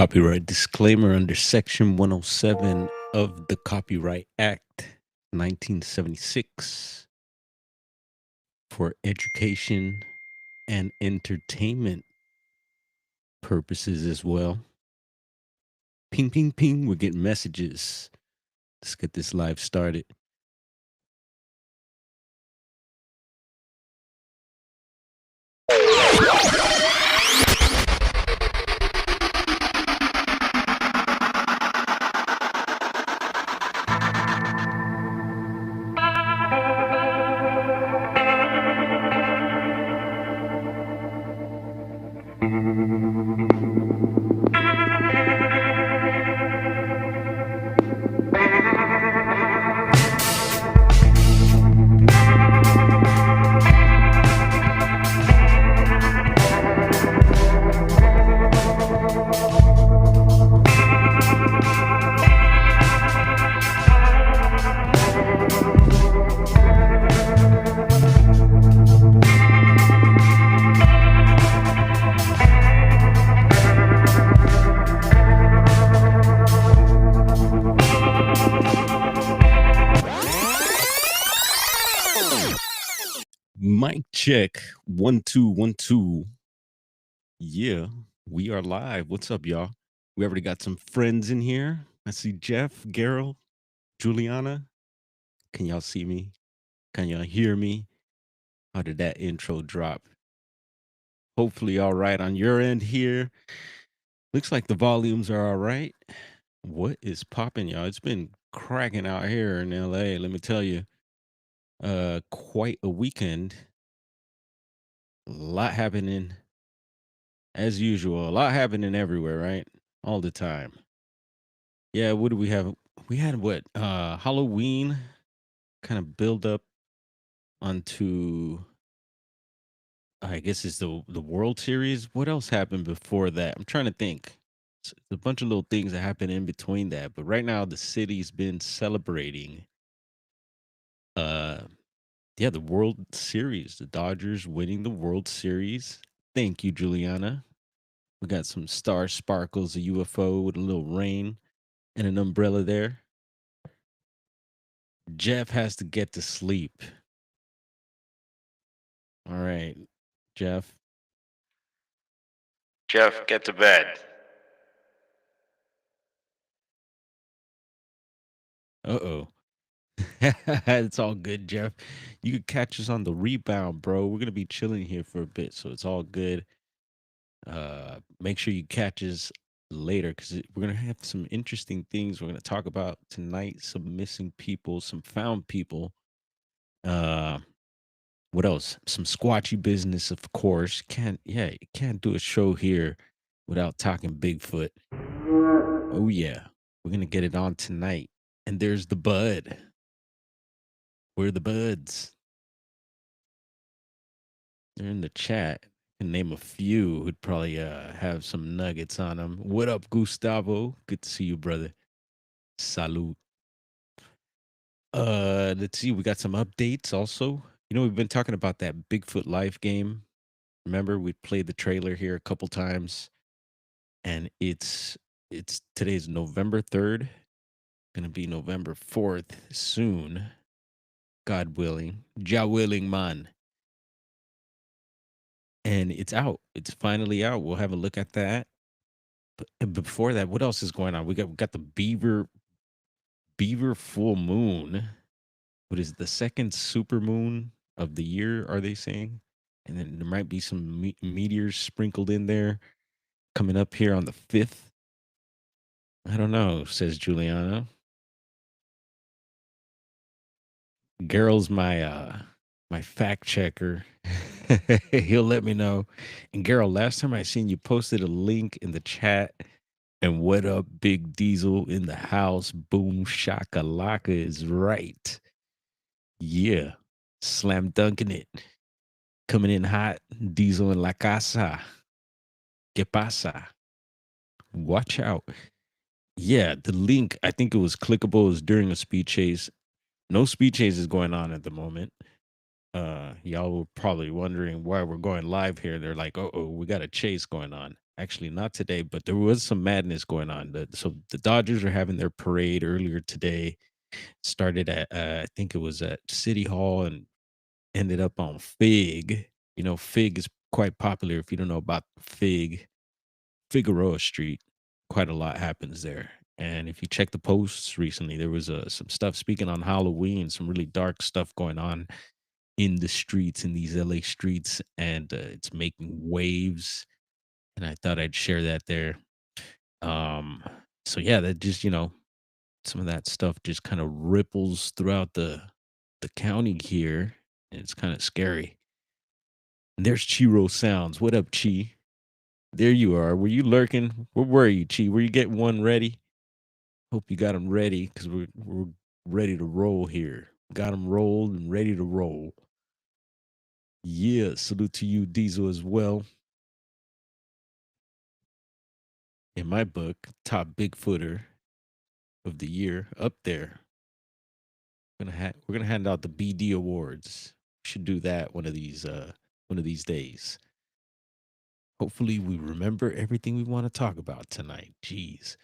Copyright disclaimer under Section 107 of the Copyright Act 1976 for education and entertainment purposes as well. Ping, ping, ping. We're getting messages. Let's get this live started. Mic check 1 2 1 2. Yeah, we are live. What's up, y'all? We already got some friends in here. I see Jeff, Gerald, Juliana. Can y'all see me? Can y'all hear me? How did that intro drop? Hopefully, all right on your end here. Looks like the volumes are all right. What is popping, y'all? It's been cracking out here in LA. Let me tell you, quite a weekend. A lot happening as usual. A lot happening everywhere, right? All the time. Yeah, what do we have? We had what? Halloween kind of build up onto I guess it's the World Series. What else happened before that? I'm trying to think. It's a bunch of little things that happened in between that, but right now the city's been celebrating uh yeah, the World Series, the Dodgers winning the World Series. Thank you, Juliana. We got some star sparkles, a UFO with a little rain and an umbrella there. Jeff has to get to sleep. All right, Jeff. Jeff, get to bed. Uh-oh. It's all good, Jeff. You could catch us on the rebound, bro. We're gonna be chilling here for a bit, so it's all good. Make sure you catch us later because we're gonna have some interesting things we're gonna talk about tonight. Some missing people, some found people. Uh, what else? Some squatchy business, of course. You can't do a show here without talking Bigfoot. Oh yeah, we're gonna get it on tonight. And there's the bud. Where are the buds? They're in the chat. Can name a few who'd probably have some nuggets on them. What up, Gustavo? Good to see you, brother. Salute. Let's see. We got some updates also. You know, we've been talking about that Bigfoot Life game. Remember, we played the trailer here a couple times, and it's today's November 3rd. Gonna be November 4th soon. God willing. Ja willing, man. And it's out. It's finally out. We'll have a look at that. And before that, what else is going on? We got the Beaver full moon. What is the second super moon of the year? Are they saying? And then there might be some meteors sprinkled in there coming up here on the 5th. I don't know, says Juliana. Gerald's my fact checker. He'll let me know. And Gerald, last time I seen you posted a link in the chat. And what up, Big Diesel in the house? Boom shakalaka is right. Yeah. Slam dunking it. Coming in hot. Diesel in la casa. ¿Qué pasa? Watch out. Yeah, the link, I think it was clickable. It was during a speed chase. No speed chase is going on at the moment. Y'all were probably wondering why we're going live here. They're like, oh, we got a chase going on. Actually, not today, but there was some madness going on. So the Dodgers are having their parade earlier today. Started at I think it was at City Hall and ended up on Fig. You know, Fig is quite popular. If you don't know about Fig, Figueroa Street, quite a lot happens there. And if you check the posts recently, there was some stuff speaking on Halloween, some really dark stuff going on in the streets, in these LA streets, and it's making waves. And I thought I'd share that there. Um, so yeah, that just some of that stuff just kind of ripples throughout the county here, and it's kind of scary. And there's Chiro Sounds. What up, Chi? There you are. Were you lurking? Where were you, Chi? Were you getting one ready? Hope you got them ready because we're ready to roll here. Got them rolled and ready to roll. Yeah, salute to you, Diesel, as well. In my book, top Bigfooter of the year, up there. We're gonna hand out the BD awards. Should do that one of these days. Hopefully, we remember everything we want to talk about tonight. Jeez.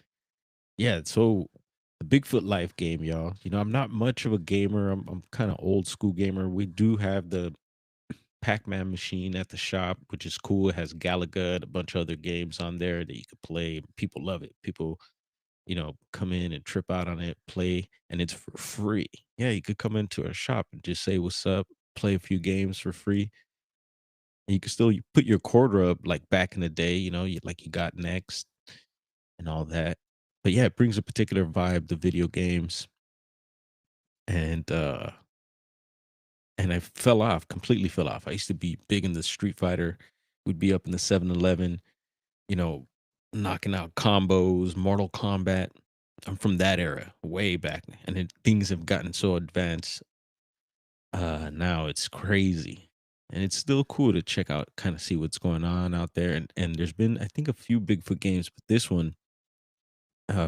Yeah, so the Bigfoot Life game, y'all. You know, I'm not much of a gamer. I'm kind of old school gamer. We do have the Pac-Man machine at the shop, which is cool. It has Galaga, a bunch of other games on there that you could play. People love it. People, come in and trip out on it, play, and it's for free. Yeah, you could come into a shop and just say what's up, play a few games for free. And you can still put your quarter up like back in the day, like you got next and all that. But yeah, it brings a particular vibe to video games. And I fell off, completely fell off. I used to be big in the Street Fighter. We'd be up in the 7-Eleven, you know, knocking out combos, Mortal Kombat. I'm from that era, way back. And things have gotten so advanced. Now it's crazy. And it's still cool to check out, kind of see what's going on out there. And there's been, I think, a few Bigfoot games, but this one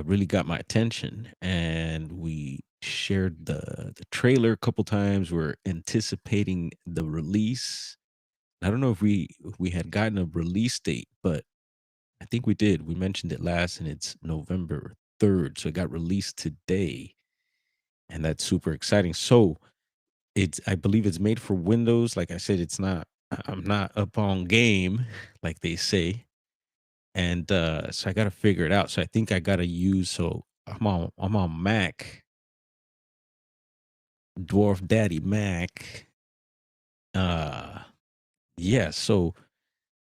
really got my attention. And we shared the trailer a couple times. We're anticipating the release. I don't know if we had gotten a release date, but I think we did. We mentioned it last, and it's November 3rd, so it got released today, and that's super exciting. So I believe it's made for Windows. Like I said, it's not. I'm not up on game, like they say, and so I got to figure it out. So I think I got to use. So I'm on Mac, Dwarf Daddy Mac. Uh, yeah. So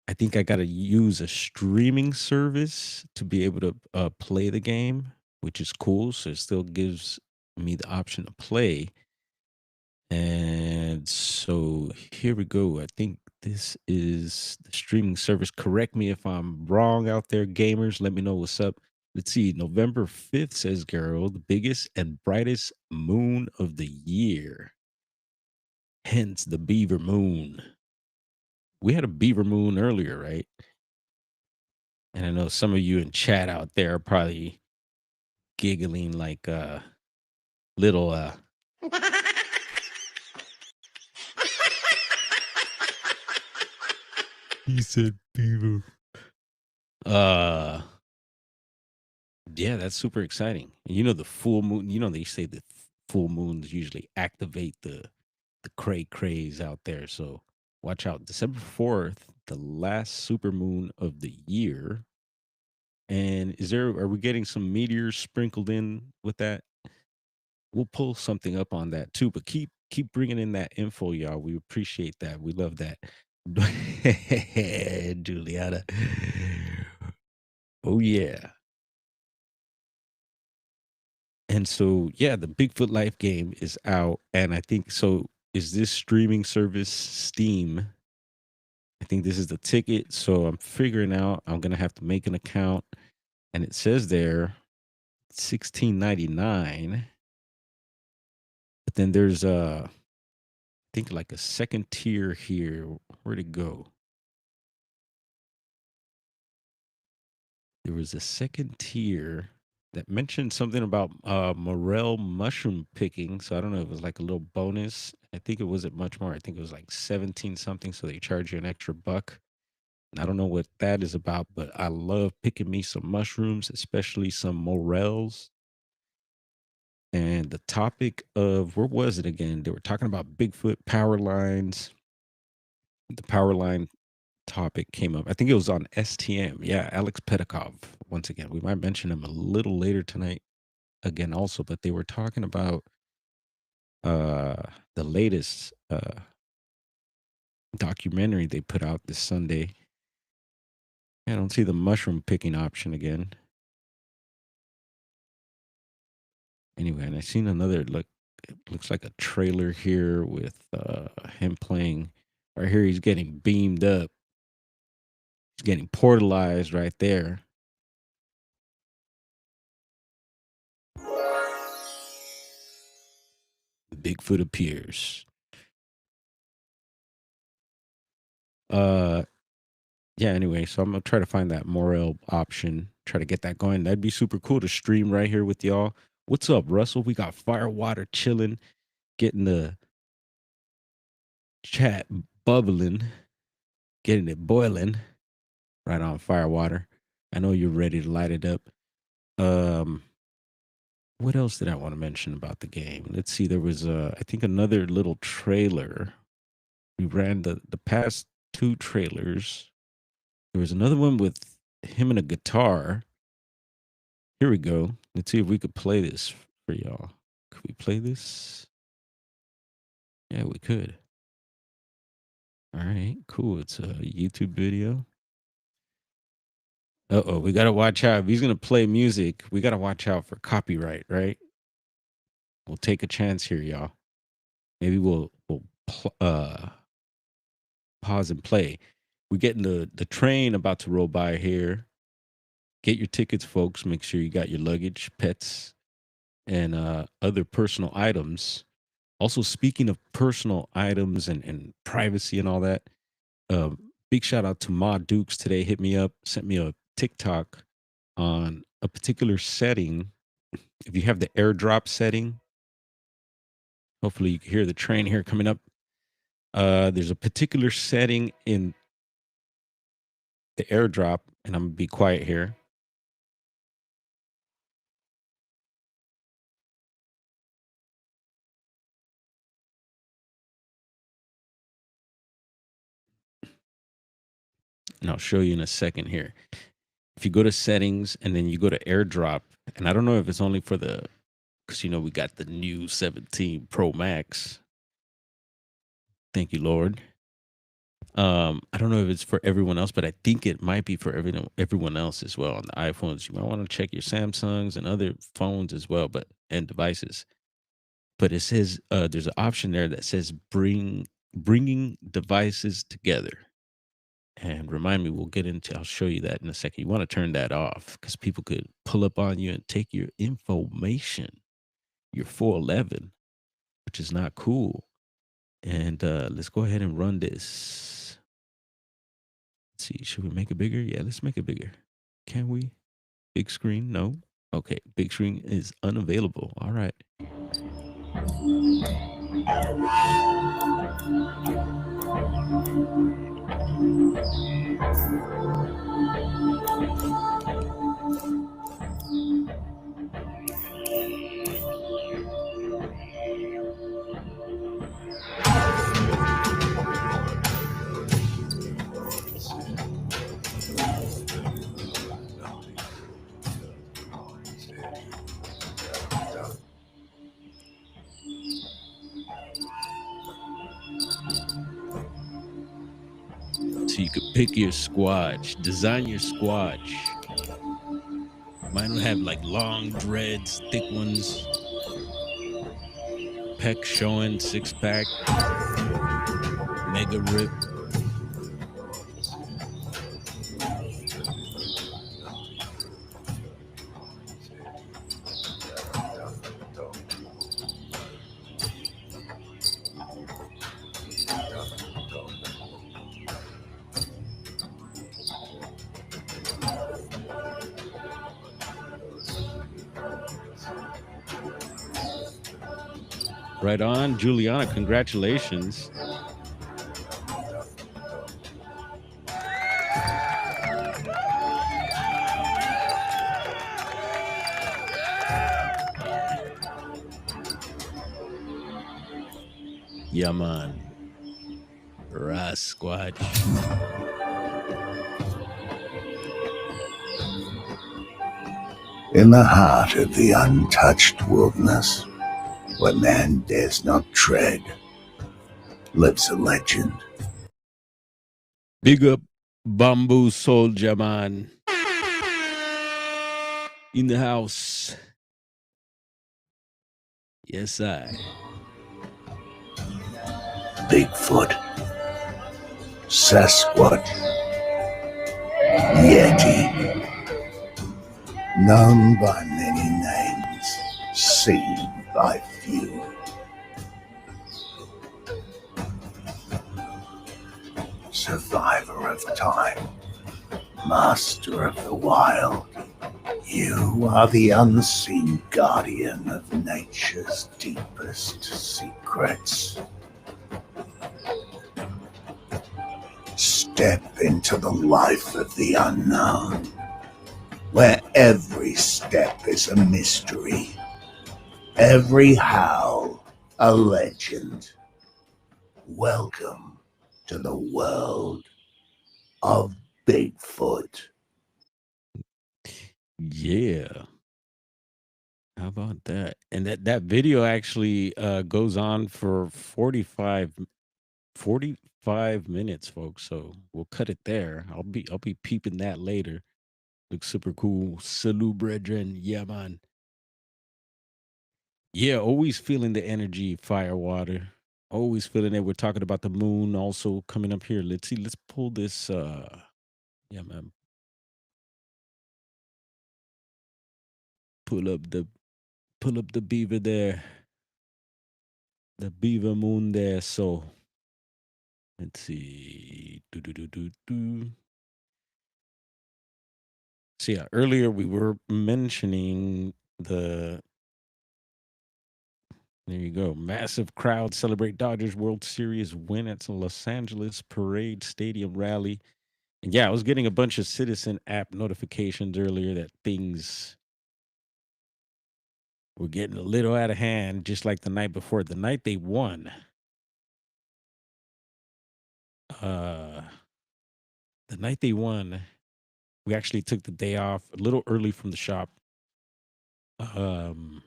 I think I gotta use a streaming service to be able to, play the game, which is cool, so it still gives me the option to play, and so here we go. I think this is the streaming service. Correct me if I'm wrong out there, gamers, let me know what's up. Let's see, November 5th, says Garo, the biggest and brightest moon of the year, hence the beaver moon. We had a beaver moon earlier, right? And I know some of you in chat out there are probably giggling like little he said beaver. Uh yeah, that's super exciting. And the full moon, they say the full moons usually activate the cray craze out there. So watch out. December 4th, the last super moon of the year. And are we getting some meteors sprinkled in with that? We'll pull something up on that too, but keep bringing in that info, y'all. We appreciate that. We love that. Juliana. Oh yeah. And so yeah, the Bigfoot Life game is out, and I think so. Is this streaming service Steam? I think this is the ticket. So I'm figuring out. I'm gonna have to make an account, and it says there 16.99. But then there's think like a second tier here. Where'd it go? There was a second tier. that mentioned something about morel mushroom picking. So I don't know if it was like a little bonus. I think it wasn't much more. I think it was like 17 something. So they charge you an extra buck. I don't know what that is about, but I love picking me some mushrooms, especially some morels. And the topic of where was it again? They were talking about Bigfoot power lines. The power line topic came up. I think it was on STM. Yeah, Alex Petikov. Once again, we might mention him a little later tonight again also, but they were talking about uh the latest documentary they put out this Sunday. I don't see the mushroom picking option again. Anyway, and I seen another look. It looks like a trailer here with him playing. Right here, he's getting beamed up. He's getting portalized right there. Bigfoot appears. Uh, yeah. Anyway, so I'm gonna try to find that Morel option. Try to get that going. That'd be super cool to stream right here with y'all. What's up, Russell? We got Firewater chilling, getting the chat bubbling, getting it boiling. Right on, Firewater. I know you're ready to light it up. Um, what else did I want to mention about the game? Let's see. There was I think another little trailer. We ran the past two trailers. There was another one with him and a guitar. Here we go. Let's see if we could play this for y'all. Could we play this? Yeah, we could. All right, cool. It's a YouTube video. Uh-oh, we got to watch out. If he's going to play music, we got to watch out for copyright, right? We'll take a chance here, y'all. Maybe we'll pause and play. We're getting the train about to roll by here. Get your tickets, folks. Make sure you got your luggage, pets, and other personal items. Also, speaking of personal items and privacy and all that, big shout out to Ma Dukes today. Hit me up, sent me a TikTok on a particular setting. If you have the airdrop setting, hopefully you can hear the train here coming up. There's a particular setting in the airdrop, and I'm gonna be quiet here. And I'll show you in a second here. If you go to settings and then you go to airdrop, and I don't know if it's only for the, because we got the new 17 Pro Max. Thank you, Lord. I don't know if it's for everyone else, but I think it might be for everyone else as well on the iPhones. You might want to check your Samsungs and other phones as well, and devices. But it says there's an option there that says bringing devices together. And remind me, I'll show you that in a second. You want to turn that off because people could pull up on you and take your information, your 411, which is not cool. And let's go ahead and run this. Let's see, should we make it bigger? Yeah, let's make it bigger. Can we? Big screen? No. Okay, big screen is unavailable. All right. So you could pick your Squatch, design your Squatch. Mine would have like long dreads, thick ones, pec showing, six pack, mega rip. Right on, Juliana. Congratulations. Yeah, man. Sasquatch. In the heart of the untouched wilderness, where man dares not tread, lives a legend. Big up Bamboo Soldier, man. In the house. Yes, I. Bigfoot, Sasquatch, Yeti, known by many names, seen by few. Survivor of time, master of the wild, you are the unseen guardian of nature's deepest secrets. Step into the life of the unknown, where every step is a mystery, every howl a legend. Welcome to the world of Bigfoot. Yeah. How about that? And that video actually goes on for 45 minutes, folks. So we'll cut it there. I'll be peeping that later. Looks super cool. Salute, brethren. Yeah, man. Yeah, always feeling the energy, fire, water. Always feeling it. We're talking about the moon also coming up here. Let's see. Let's pull this. Yeah, man. Pull up the pull up the beaver there. The beaver moon there. So let's see. Do do do do do. So yeah, earlier we were mentioning the there you go. Massive crowd celebrate Dodgers World Series win at the Los Angeles Parade Stadium rally. And yeah, I was getting a bunch of citizen app notifications earlier that things were getting a little out of hand, just like the night before. The night they won, uh, the night they won, we actually took the day off a little early from the shop. Um,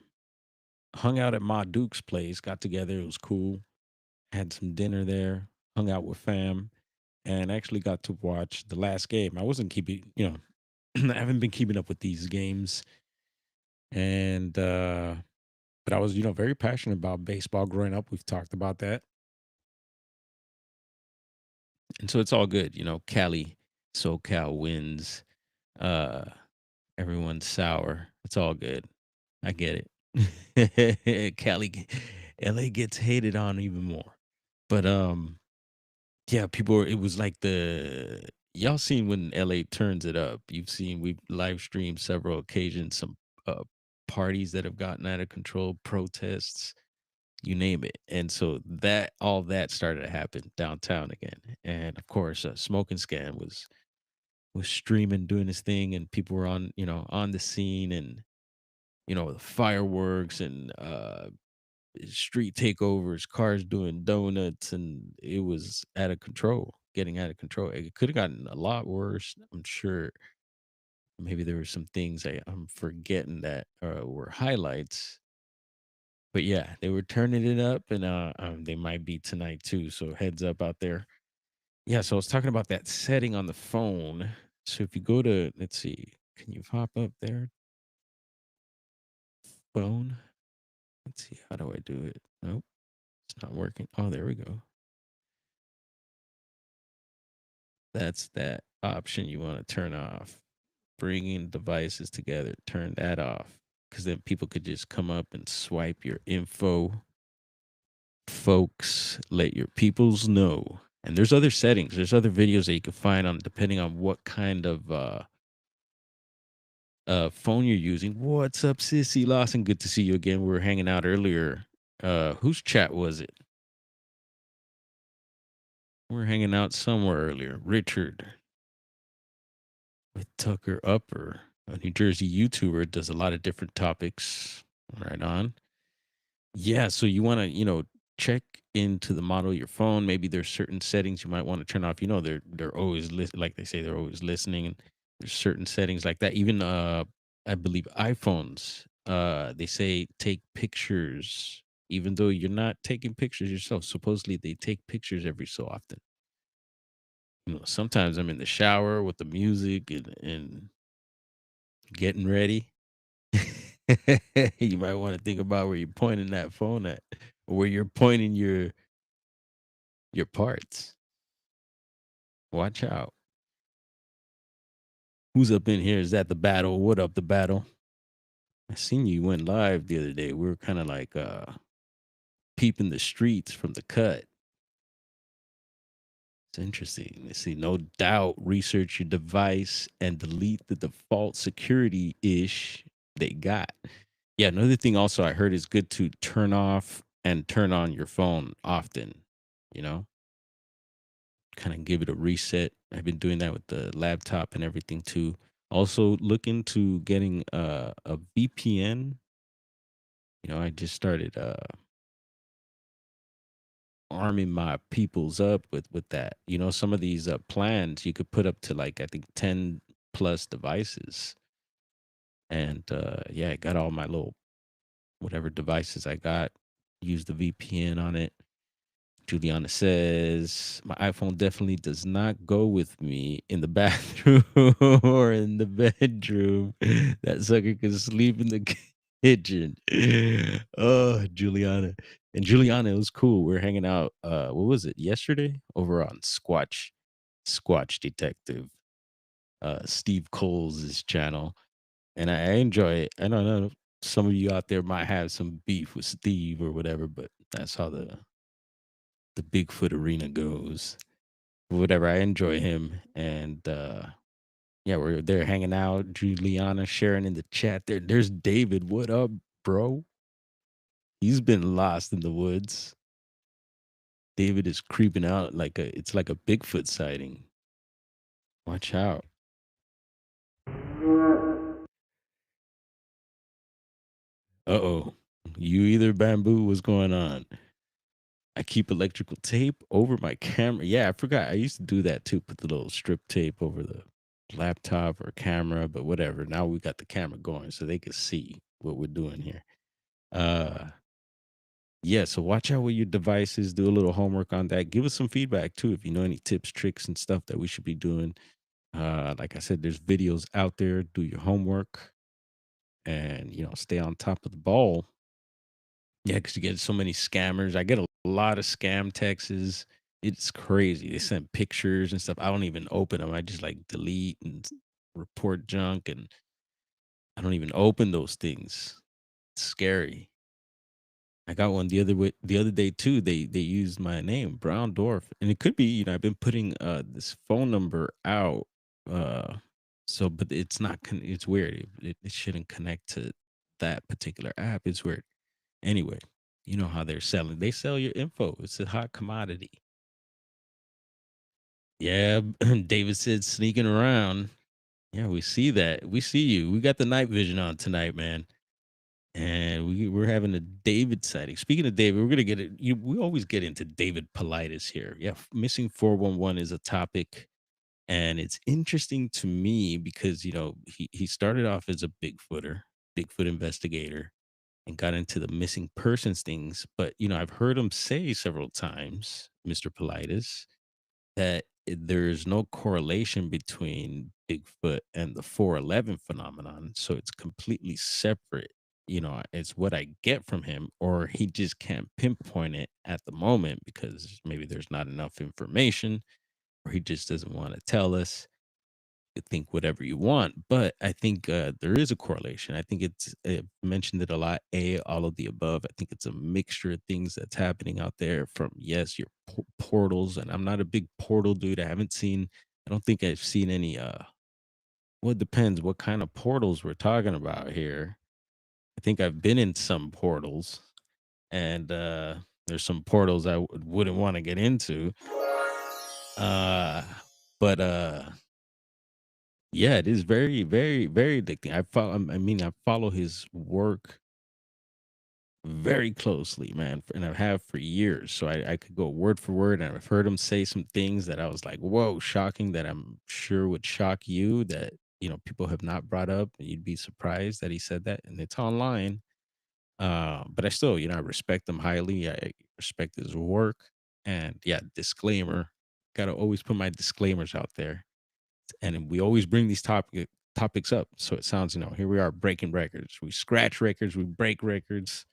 Hung out at Ma Duke's place, got together. It was cool. Had some dinner there, hung out with fam, and actually got to watch the last game. I wasn't keeping, I haven't been keeping up with these games, and but I was, very passionate about baseball growing up. We've talked about that, and so it's all good. Cali, SoCal wins. Uh, Everyone's sour. It's all good. I get it. LA gets hated on even more, but yeah, it was like y'all seen when LA turns it up. You've seen we've live streamed several occasions, some uh parties that have gotten out of control, protests, you name it. And so that all that started to happen downtown again. And of course, Smoking Scan was streaming, doing his thing, and people were on the scene, and the fireworks and street takeovers, cars doing donuts, and it was out of control, getting out of control. It could have gotten a lot worse. I'm sure maybe there were some things I'm forgetting that were highlights. But yeah, they were turning it up, and they might be tonight too. So heads up out there. Yeah, so I was talking about that setting on the phone. So if you go to, let's see, can you pop up there? Phone. Let's see, how do I do it? Nope, it's not working. Oh, there we go. That's that option you want to turn off. Bringing devices together, turn that off. Because then people could just come up and swipe your info. Folks, let your peoples know. And there's other settings. There's other videos that you can find on depending on what kind of phone you're using. What's up, Sissy Lawson? Good to see you again. We were hanging out earlier Whose chat was it? We're hanging out somewhere earlier. Richard with Tucker Upper, a New Jersey YouTuber, does a lot of different topics. Right on. Yeah, so you want to, check into the model of your phone. Maybe there's certain settings you might want to turn off. They're always like they say they're always listening, and there's certain settings like that. Even I believe iPhones, they say take pictures, even though you're not taking pictures yourself. Supposedly they take pictures every so often. Sometimes I'm in the shower with the music and getting ready. You might want to think about where you're pointing that phone at, or where you're pointing your parts. Watch out. Who's up in here? Is that the battle? What up, the battle? I seen you went live the other day. We were kind of like peeping the streets from the cut. It's interesting. Let's see. No doubt, research your device and delete the default security ish they got. Yeah, another thing also I heard is good to turn off and turn on your phone often, you know, kind of give it a reset. I've been doing that with the laptop and everything too. Also, look into getting a VPN. I just started arming my peoples up with that. Some of these plans you could put up to like I think 10 plus devices, and yeah, I got all my little whatever devices I got. Use the VPN on it. Juliana says, my iPhone definitely does not go with me in the bathroom or in the bedroom. That sucker can sleep in the kitchen. Oh, Juliana. And Juliana, it was cool. We are hanging out, what was it, yesterday? Over on Squatch Detective, Steve Coles' channel. And I enjoy it. I don't know. Some of you out there might have some beef with Steve or whatever, but that's how the Bigfoot arena goes. Whatever, I enjoy him, and yeah, we're there hanging out. Juliana sharing in the chat. There's David. What up, bro? He's been lost in the woods. David is creeping out it's like a Bigfoot sighting. Watch out. Uh-oh. You either bamboo, what's going on? I keep electrical tape over my camera. Yeah, I forgot. I used to do that too. Put the little strip tape over the laptop or camera, but whatever. Now we got the camera going so they can see what we're doing here. Uh yeah, so watch out with your devices, do a little homework on that. Give us some feedback too if you know any tips, tricks, and stuff that we should be doing. Like I said, there's videos out there. Do your homework and stay on top of the ball. Yeah, because you get so many scammers. I get a lot of scam texts. It's crazy. They send pictures and stuff. I don't even open them. I just like delete and report junk, and I don't even open those things. It's scary. I got one the other day too. They used my name, Brown Dwarf, and it could be I've been putting this phone number out. Uh, but it's not. It's weird. It shouldn't connect to that particular app. It's weird. Anyway, you know how they're selling. They sell your info. It's a hot commodity. Yeah, David said sneaking around. Yeah, we see that. We see you. We got the night vision on tonight, man. And we're having a David sighting. Speaking of David, we're gonna get it. We always get into David Politis here. Yeah, missing 411 is a topic, and it's interesting to me because he started off as a Bigfoot investigator, and got into the missing persons things. But I've heard him say several times, Mr. Politis, that there's no correlation between Bigfoot and the 411 phenomenon. So it's completely separate. It's what I get from him, or he just can't pinpoint it at the moment because maybe there's not enough information, or he just doesn't want to tell us. You think whatever you want, but I think there is a correlation. I think it's mentioned it a lot. All of the above. I think it's a mixture of things that's happening out there. From yes, your portals, and I'm not a big portal dude. I haven't seen. I don't think I've seen any. Well, it depends what kind of portals we're talking about here. I think I've been in some portals. and there's some portals I wouldn't want to get into. Uh, but yeah, it is very, very, very addicting. I mean, I follow his work very closely, man, and I have for years. So I could go word for word, and I've heard him say some things that I was like, "Whoa, shocking!" That I'm sure would shock you. That people have not brought up, and you'd be surprised that he said that, and it's online. But I still, I respect him highly. I respect his work, and yeah, disclaimer. Got to always put my disclaimers out there, and we always bring these topics up. So it sounds, here we are breaking records. We scratch records, we break records,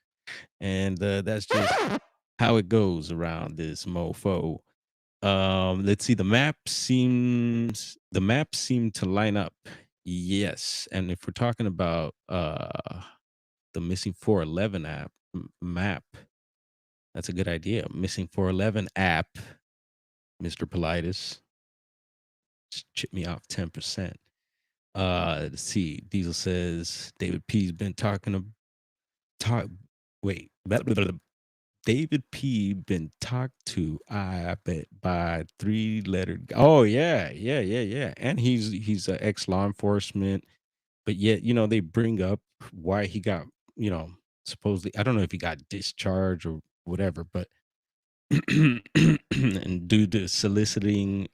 and that's just how it goes around this mofo. Let's see. The map seemed to line up. Yes, and if we're talking about the missing 411 map, that's a good idea. Missing 411 app, Mr. Politis, just chip me off 10%. Let's see. Diesel says David P's been talking to talk. Wait, David P been talked to, I bet, by three-lettered. Oh yeah, yeah, yeah, yeah. And he's a ex law enforcement, but yet they bring up why he got you know supposedly. I don't know if he got discharged or whatever, but and due to soliciting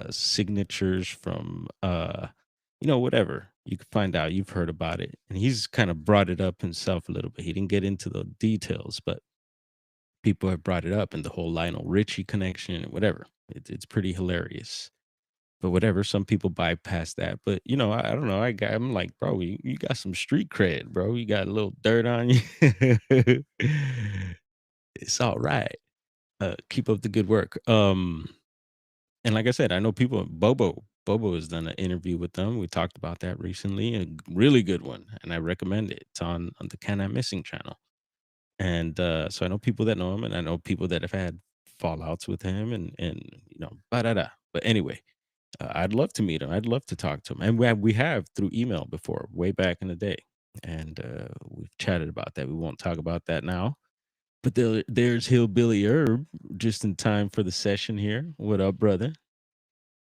signatures from whatever, you can find out, you've heard about it, and he's kind of brought it up himself a little bit. He didn't get into the details, but people have brought it up, and the whole Lionel Richie connection and whatever. It's pretty hilarious. But whatever, some people bypass that. But I don't know. I'm like, bro, you got some street cred, bro. You got a little dirt on you. It's all right. Keep up the good work. And like I said, I know people. Bobo has done an interview with them. We talked about that recently. A really good one, and I recommend it. It's on the Can I Missing channel. And so I know people that know him, and I know people that have had fallouts with him, and da. But anyway, I'd love to meet him. I'd love to talk to him, and we have through email before, way back in the day, and we've chatted about that. We won't talk about that now. But there's Hillbilly Herb, just in time for the session here. What up, brother?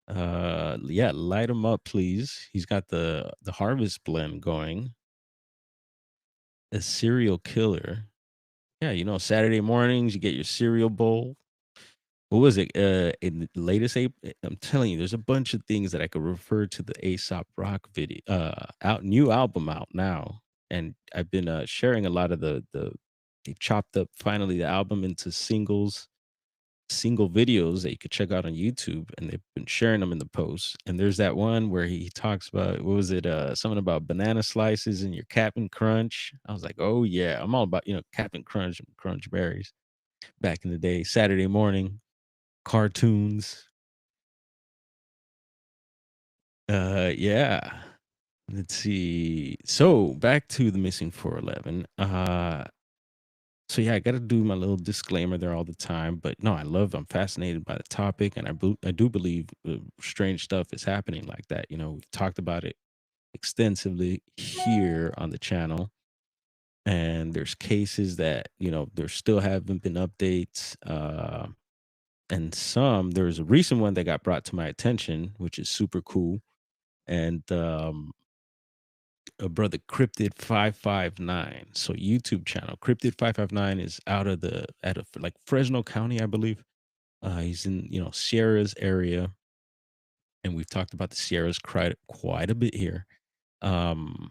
Yeah, light him up, please. He's got the harvest blend going. A serial killer. Yeah, Saturday mornings you get your cereal bowl. What was it? In the latest I'm telling you, there's a bunch of things that I could refer to the Aesop Rock video. Out new album out now, and I've been sharing a lot of the they chopped up finally the album into single videos that you could check out on YouTube, and they've been sharing them in the posts. And there's that one where he talks about, what was it? Something about banana slices and your Captain Crunch. I was like, oh yeah, I'm all about Captain Crunch and Crunch berries back in the day. Saturday morning cartoons. Yeah. Let's see. So back to the missing 411. So yeah, I got to do my little disclaimer there all the time. But no, I'm fascinated by the topic, and I do believe strange stuff is happening like that. We've talked about it extensively here on the channel, and there's cases that there still haven't been updates. And there's a recent one that got brought to my attention, which is super cool. And a brother Cryptid 559. So YouTube channel Cryptid 559 is out of like Fresno County, I believe. He's in Sierras area, and we've talked about the Sierras quite a bit here. Um,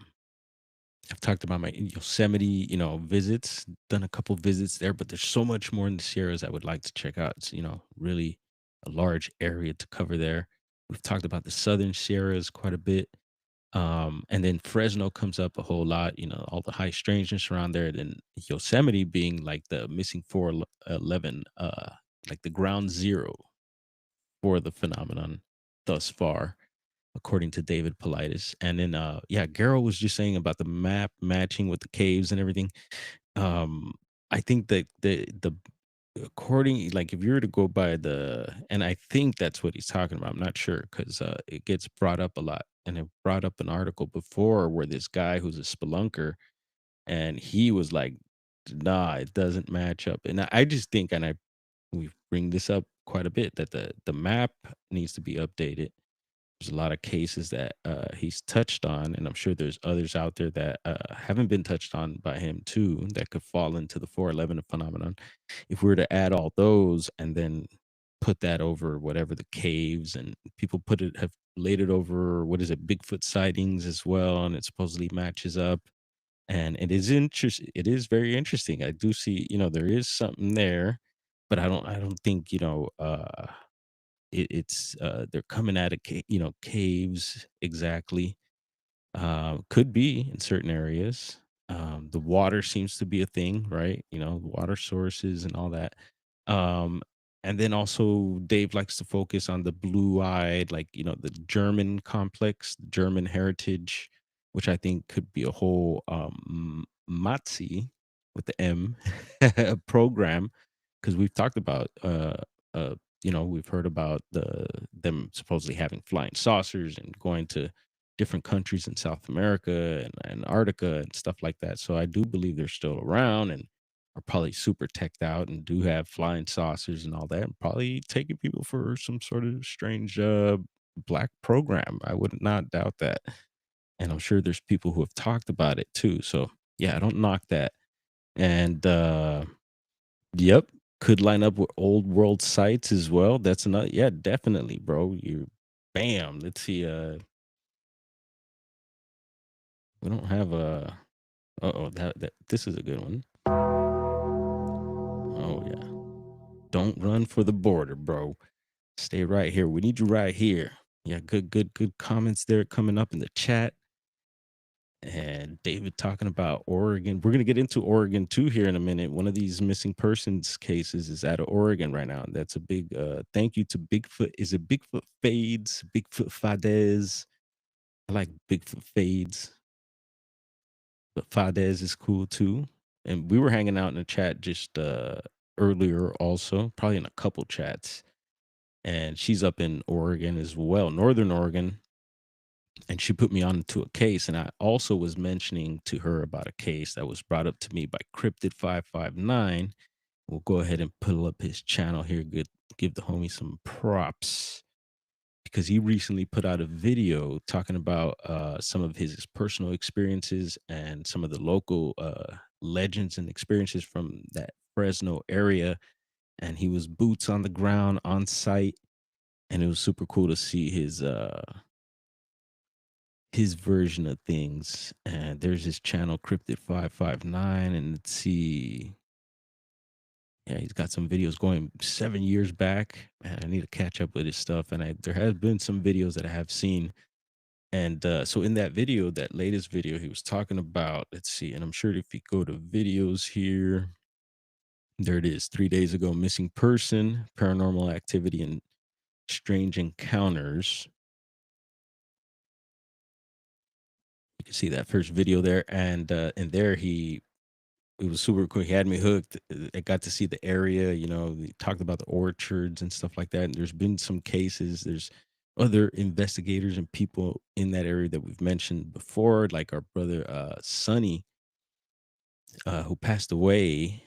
I've talked about my Yosemite, visits. Done a couple visits there, but there's so much more in the Sierras I would like to check out. It's really a large area to cover there. We've talked about the Southern Sierras quite a bit. And then Fresno comes up a whole lot, all the high strangeness around there. Then Yosemite being like the missing 411, like the ground zero for the phenomenon thus far, according to David Politis. And then, yeah, Garrow was just saying about the map matching with the caves and everything. Um, I think that the according, like, if you were to go by and I think that's what he's talking about. I'm not sure, because it gets brought up a lot, and it brought up an article before where this guy who's a spelunker, and he was like Nah, it doesn't match up. And I just think, and we bring this up quite a bit, that the map needs to be updated. There's a lot of cases that he's touched on, and I'm sure there's others out there that haven't been touched on by him too, that could fall into the 411 phenomenon. If we were to add all those and then put that over whatever the caves, and people put it have laid it over, what is it, Bigfoot sightings as well, and it supposedly matches up. And it is very interesting. I do see, there is something there, but I don't think, they're coming out of caves exactly. Could be in certain areas. The water seems to be a thing, right? Water sources and all that. Um, and then also Dave likes to focus on the blue-eyed, like, the German complex, the German heritage, which I think could be a whole Matzi with the M program, because we've talked about we've heard about them supposedly having flying saucers and going to different countries in South America and Antarctica and stuff like that. So I do believe they're still around and are probably super teched out and do have flying saucers and all that, and probably taking people for some sort of strange black program. I would not doubt that. And I'm sure there's people who have talked about it too. So yeah, I don't knock that. And yep, could line up with old world sites as well. That's another, yeah, definitely, bro. You bam. Let's see. We don't have a oh, that this is a good one. Oh yeah. Don't run for the border, bro. Stay right here. We need you right here. Yeah, good comments there coming up in the chat. And David talking about Oregon. We're gonna get into Oregon too here in a minute. One of these missing persons cases is out of Oregon right now. That's a big thank you to Bigfoot. Is it Bigfoot Fades? Bigfoot Fadez? I like Bigfoot Fades, but Fadez is cool too. And we were hanging out in the chat just earlier also, probably in a couple chats. And she's up in Oregon as well, Northern Oregon. And she put me on to a case. And I also was mentioning to her about a case that was brought up to me by Cryptid559. We'll go ahead and pull up his channel here. Good, give the homie some props because he recently put out a video talking about some of his personal experiences and some of the local legends and experiences from that Fresno area. And he was boots on the ground on site, and it was super cool to see his version of things. And there's his channel Cryptid559, and let's see. Yeah, he's got some videos going 7 years back. Man, I need to catch up with his stuff. And there has been some videos that I have seen. And so in that video, that latest video, he was talking about, let's see, and I'm sure if you go to videos here, there it is, 3 days ago, missing person, paranormal activity, and strange encounters. You can see that first video there, and there it was super cool. He had me hooked. I got to see the area. We talked about the orchards and stuff like that. And there's been some cases. There's other investigators and people in that area that we've mentioned before, like our brother Sonny, who passed away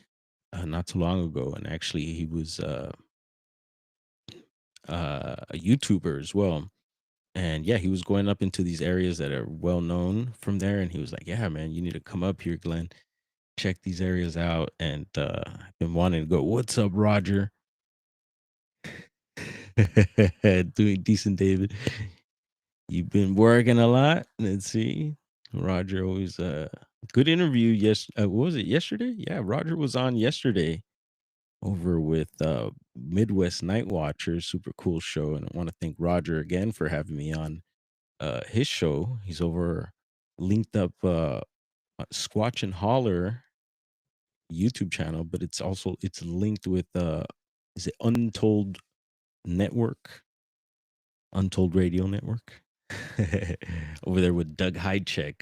not too long ago. And actually, he was a YouTuber as well. And yeah, he was going up into these areas that are well known from there. And he was like, "Yeah, man, you need to come up here, Glenn. Check these areas out." And I've been wanting to go. What's up, Roger? Doing decent, David. You've been working a lot. Let's see. Roger always good interview. Yes, what was it, yesterday? Yeah, Roger was on yesterday over with Midwest Night Watchers. Super cool show. And I want to thank Roger again for having me on his show. He's over linked up Squatch and Holler YouTube channel, but it's linked with is it Network, Untold Radio Network, over there with Doug Hydecheck.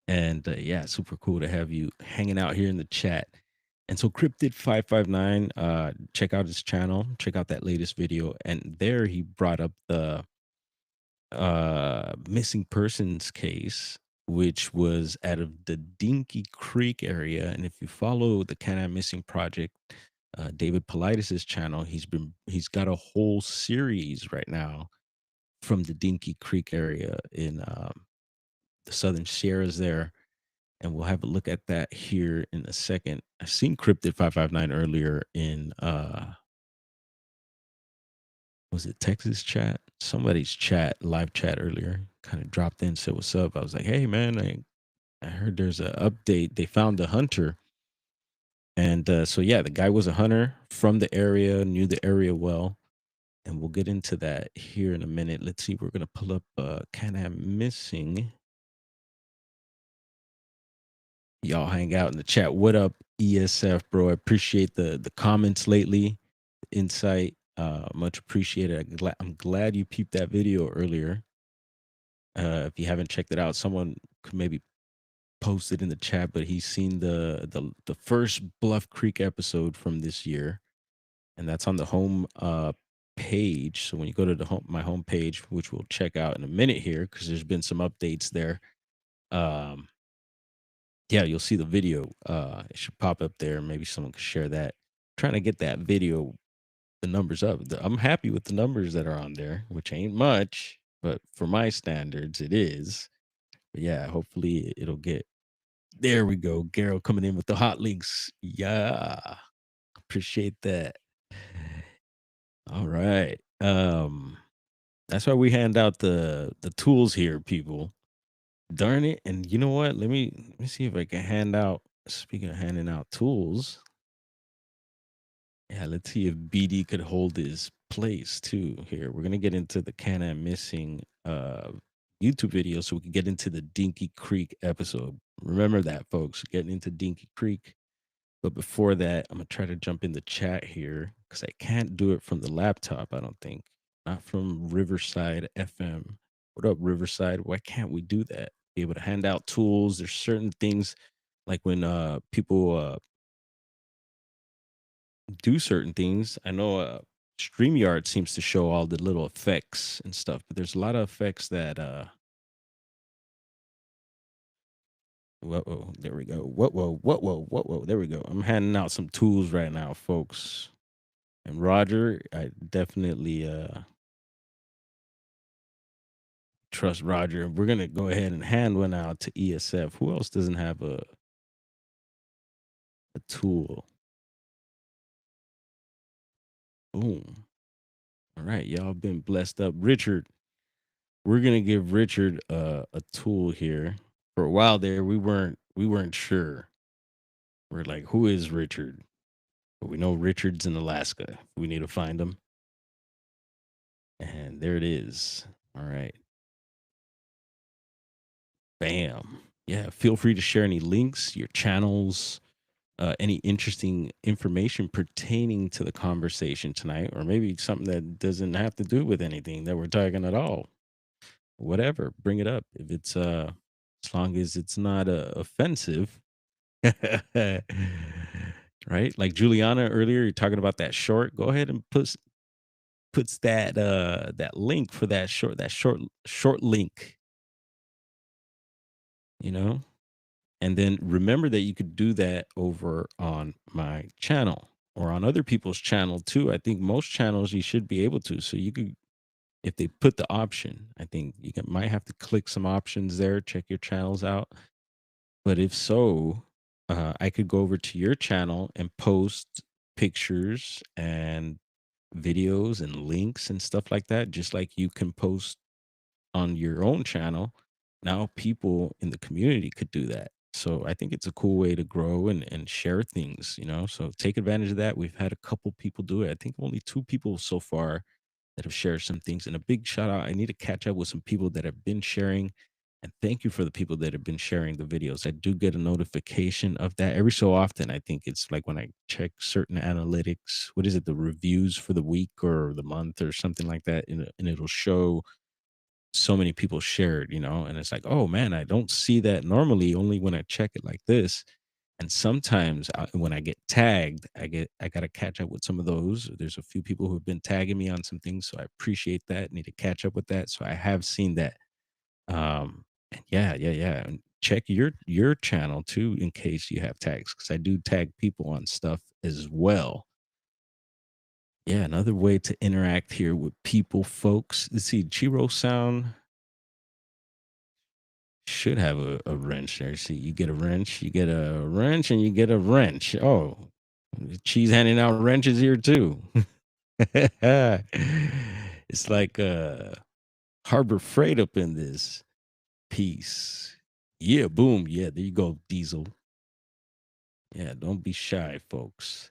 And yeah, super cool to have you hanging out here in the chat. And so Cryptid559, check out his channel, check out that latest video. And there he brought up the missing persons case. which was out of the Dinky Creek area. And if you follow the Can I Missing Project, David Politis's channel, he's got a whole series right now from the Dinky Creek area in the Southern Sierras there, and we'll have a look at that here in a second. I've seen Cryptid 559 earlier in was it Texas chat? Somebody's chat, live chat earlier, kind of dropped in, said what's up. I was like, hey man, I heard there's an update. They found a hunter. And so yeah, the guy was a hunter from the area, knew the area well. And we'll get into that here in a minute. Let's see, we're gonna pull up Can I Missing. Y'all hang out in the chat. What up, ESF, bro? I appreciate the comments lately, insight. Much appreciated. I'm glad you peeped that video earlier. If you haven't checked it out, someone could maybe post it in the chat. But he's seen the first Bluff Creek episode from this year, and that's on the home page. So when you go to my home page, which we'll check out in a minute here, because there's been some updates there. Yeah, you'll see the video. It should pop up there. Maybe someone could share that. Trying to get that video, the numbers up. I'm happy with the numbers that are on there, which ain't much, but for my standards, it is. But yeah, hopefully it'll get. There we go. Garrow coming in with the hot links. Yeah, appreciate that. All right. That's why we hand out the tools here, people. Darn it. And you know what? Let me see if I can hand out, speaking of handing out tools. Yeah, let's see if BD could hold his place too here. We're gonna get into the Can I Missing YouTube video so we can get into the Dinky Creek episode. Remember that, folks, getting into Dinky Creek. But before that, I'm gonna try to jump in the chat here because I can't do it from the laptop, I don't think. Not from Riverside FM. What up, Riverside? Why can't we do that? Be able to hand out tools. There's certain things like when people do certain things. I know StreamYard seems to show all the little effects and stuff, but there's a lot of effects that whoa, there we go. Whoa, there we go. I'm handing out some tools right now, folks. And Roger, I definitely trust Roger. We're gonna go ahead and hand one out to ESF. Who else doesn't have a tool? Boom. All right, y'all been blessed up. Richard, we're gonna give Richard a tool here. For a while there, we weren't sure. We're like, who is Richard? But we know Richard's in Alaska. We need to find him. And there it is. All right. Bam. Yeah. Feel free to share any links, your channels, any interesting information pertaining to the conversation tonight, or maybe something that doesn't have to do with anything that we're talking at all. Whatever, bring it up. If it's as long as it's not offensive. Right? Like Juliana earlier, you're talking about that short. Go ahead and puts that link for that short link, you know? And then remember that you could do that over on my channel or on other people's channel too. I think most channels you should be able to. So you could, if they put the option, I think might have to click some options there, check your channels out. But if so, I could go over to your channel and post pictures and videos and links and stuff like that, just like you can post on your own channel. Now people in the community could do that. So I think it's a cool way to grow and share things, you know. So take advantage of that. We've had a couple people do it. I think only two people so far that have shared some things. And a big shout out. I need to catch up with some people that have been sharing. And thank you for the people that have been sharing the videos. I do get a notification of that every so often. I think it's like when I check certain analytics, what is it, the reviews for the week or the month or something like that, and it'll show so many people shared, you know, and it's like, oh man, I don't see that normally, only when I check it like this. And sometimes when I get tagged, I got to catch up with some of those. There's a few people who've been tagging me on some things, so I appreciate that. Need to catch up with that. So I have seen that. Um, Yeah. And check your channel too in case you have tags, because I do tag people on stuff as well. Yeah, another way to interact here with people, folks. Let's see, Chiro Sound should have a wrench there. See, you get a wrench, you get a wrench, and you get a wrench. Oh, she's handing out wrenches here too. It's like Harbor Freight up in this piece. Yeah, boom. Yeah, there you go, Diesel. Yeah, don't be shy, folks.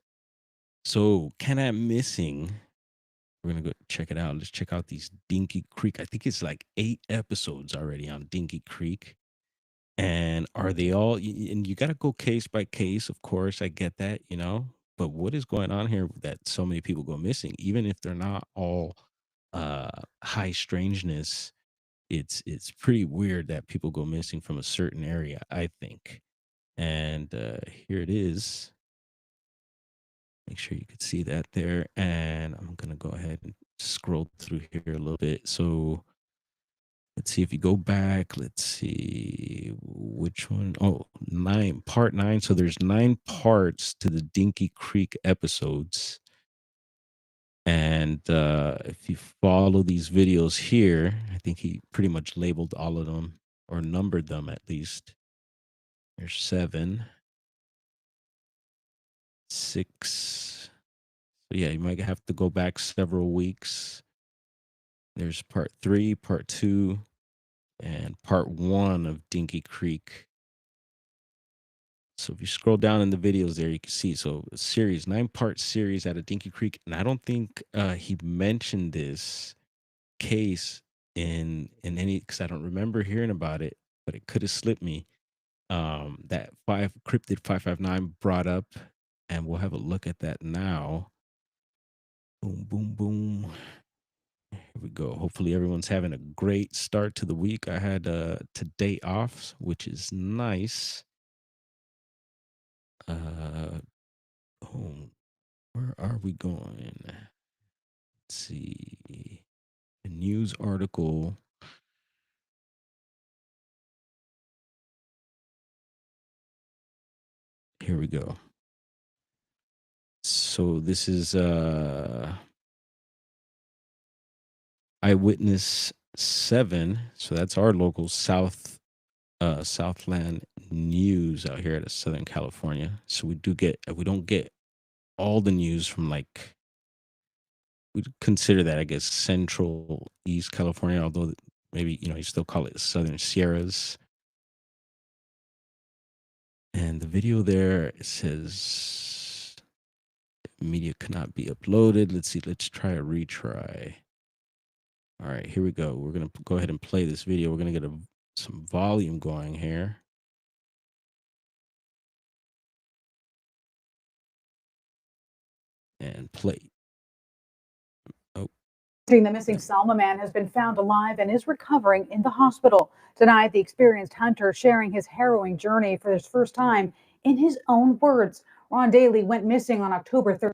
So, can I missing? We're gonna go check it out. Let's check out these Dinky Creek. I think it's like 8 episodes already on Dinky Creek. And are they all? And you got to go case by case, of course. I get that, you know. But what is going on here that so many people go missing, even if they're not all uh high strangeness? It's pretty weird that people go missing from a certain area, I think. And here it is. Make sure you could see that there. And I'm gonna go ahead and scroll through here a little bit. So let's see if you go back. Let's see which one. Oh, nine, part nine. So there's 9 parts to the Dinky Creek episodes. And if you follow these videos here, I think he pretty much labeled all of them or numbered them at least. There's 7, 6. So yeah, you might have to go back several weeks. There's part 3, part 2, and part 1 of Dinky Creek. So if you scroll down in the videos there, you can see. So a series, 9-part series out of Dinky Creek. And I don't think he mentioned this case in any, because I don't remember hearing about it, but it could have slipped me. That 559 brought up, and we'll have a look at that now. Boom, boom, boom. Here we go. Hopefully everyone's having a great start to the week. I had today off, which is nice. Oh, where are we going? Let's see. A news article. Here we go. So this is Eyewitness 7. So that's our local Southland news out here out of Southern California. So we don't get all the news from, like, we consider that, I guess, Central East California, although maybe, you still call it Southern Sierras. And the video there, it says media cannot be uploaded. Let's see. Let's try a retry. All right, here we go. We're going to go ahead and play this video. We're going to get some volume going here. And play. Oh. The missing Selma man has been found alive and is recovering in the hospital. Tonight, the experienced hunter sharing his harrowing journey for his first time in his own words. Ron Daly went missing on October 3rd.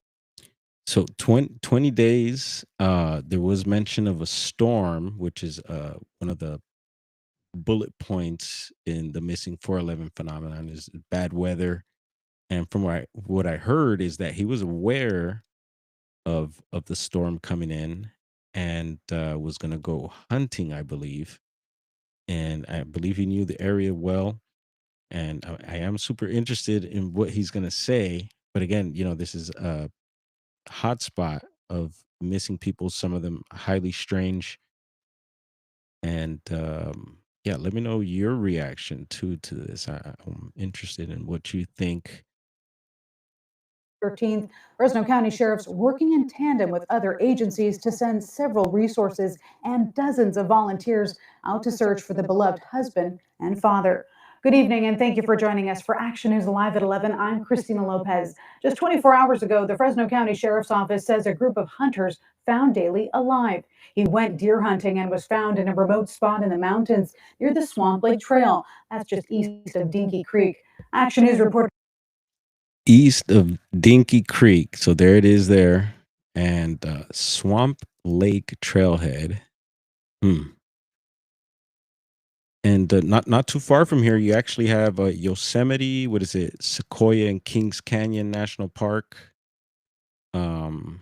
So 20 days, there was mention of a storm, which is one of the bullet points in the missing 411 phenomenon is bad weather. And from what I heard is that he was aware of the storm coming in and was going to go hunting, I believe. And I believe he knew the area well. And I am super interested in what he's going to say. But again, this is a hotspot of missing people, some of them highly strange. And yeah, let me know your reaction to this. I'm interested in what you think. 13th, Fresno County sheriffs working in tandem with other agencies to send several resources and dozens of volunteers out to search for the beloved husband and father. Good evening, and thank you for joining us for Action News Live at 11. I'm Christina Lopez. Just 24 hours ago, the Fresno County Sheriff's Office says a group of hunters found Daly alive. He went deer hunting and was found in a remote spot in the mountains near the Swamp Lake Trail. That's just east of Dinky Creek. Action News reporter East of Dinky Creek. So there it is there. And Swamp Lake Trailhead. And and not too far from here, you actually have Yosemite. What is it? Sequoia and Kings Canyon National Park. Um,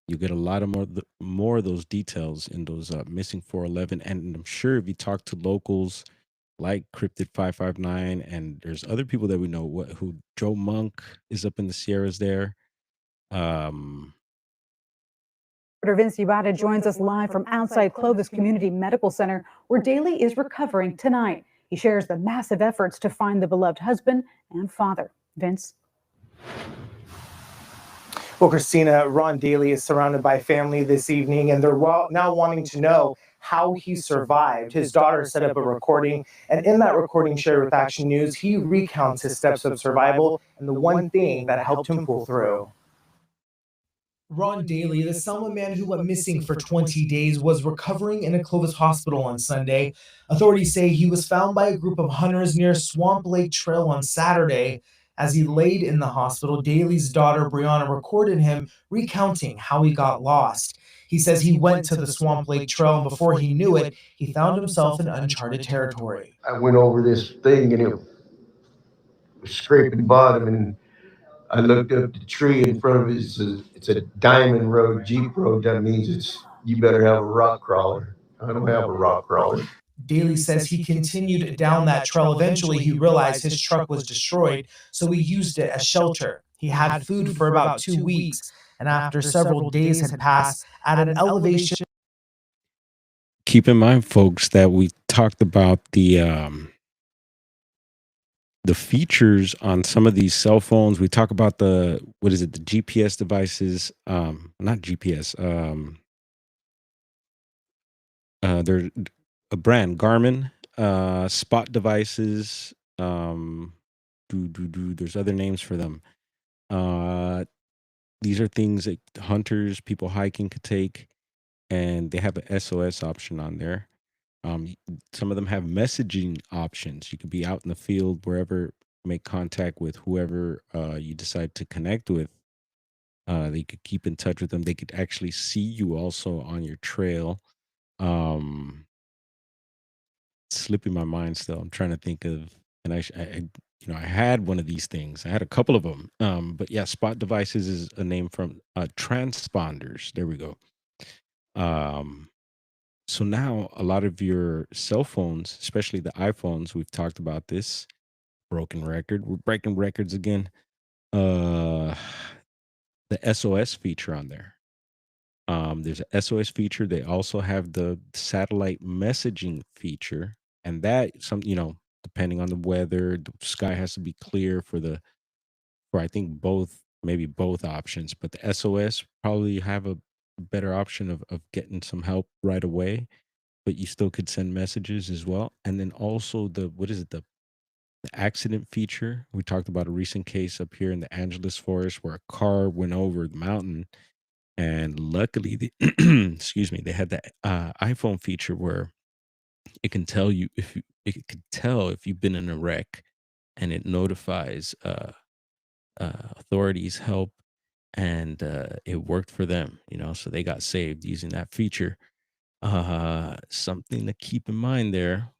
you get a lot of more of those details in those missing 411. And I'm sure if you talk to locals like Cryptid 559, and there's other people that we know who Joe Monk is up in the Sierras there. Um, Dr. Vince Yabata joins us live from outside Clovis Community Medical Center, where Daly is recovering tonight. He shares the massive efforts to find the beloved husband and father. Vince? Well, Christina, Ron Daly is surrounded by family this evening, and they're now wanting to know how he survived. His daughter set up a recording, and in that recording shared with Action News, he recounts his steps of survival and the one thing that helped him pull through. Ron Daly, the Selma man who went missing for 20 days, was recovering in a Clovis hospital on Sunday. Authorities say he was found by a group of hunters near Swamp Lake Trail on Saturday. As he laid in the hospital, Daly's daughter, Brianna, recorded him recounting how he got lost. He says he went to the Swamp Lake Trail, and before he knew it, he found himself in uncharted territory. I went over this thing and it was scraping the bottom, and I looked up the tree in front of it. It's a diamond road, Jeep road. That means you better have a rock crawler. I don't have a rock crawler. Daly says he continued down that trail. Eventually, he realized his truck was destroyed, so he used it as shelter. He had food for about 2 weeks, and after several days had passed, at an elevation. Keep in mind, folks, that we talked about the features on some of these cell phones. We talk about the GPS devices, not GPS, they're a brand, Garmin, Spot devices, there's other names for them. These are things that hunters, people hiking could take, and they have a SOS option on there. Some of them have messaging options. You could be out in the field, wherever, make contact with whoever you decide to connect with. They could keep in touch with them. They could actually see you also on your trail. It's slipping my mind still. I'm trying to think of, and I had one of these things. I had a couple of them. But yeah, Spot devices is a name from transponders. There we go. So now a lot of your cell phones, especially the iPhones, we've talked about this, broken record. We're breaking records again. The SOS feature on there. There's a SOS feature. They also have the satellite messaging feature, and that depending on the weather, the sky has to be clear for I think maybe both options. But the SOS probably have a better option of getting some help right away, but you still could send messages as well. And then also the accident feature. We talked about a recent case up here in the Angeles forest where a car went over the mountain, and luckily excuse me, they had that iPhone feature where it can tell you it could tell if you've been in a wreck, and it notifies authorities help, and it worked for them, so they got saved using that feature. Something to keep in mind there